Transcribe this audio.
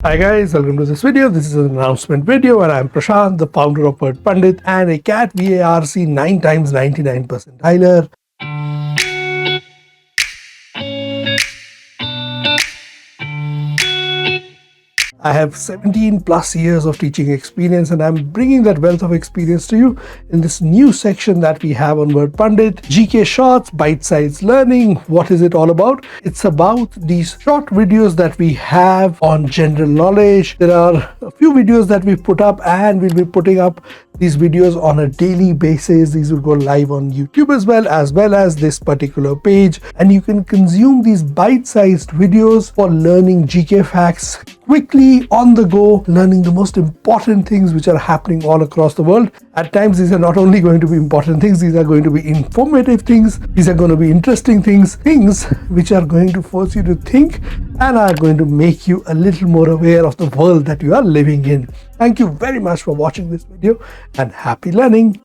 Hi guys, welcome to this video. This is an announcement video and I'm Prashant, the founder of WordPandit and a CLAT VARC 9 times 99 percentiler. I have 17 plus years of teaching experience and I'm bringing that wealth of experience to you in this new section that we have on WordPandit. GK Shorts, bite-sized learning. What is it all about? It's about these short videos that we have on general knowledge. There are a few videos that we've put up and we'll be putting up these videos on a daily basis. These will go live on YouTube as well as this particular page. And you can consume these bite-sized videos for learning GK facts quickly on the go, learning the most important things which are happening all across the world. At times, these are not only going to be important things, these are going to be informative things. These are going to be interesting things which are going to force you to think and are going to make you a little more aware of the world that you are living in. Thank you very much for watching this video and happy learning.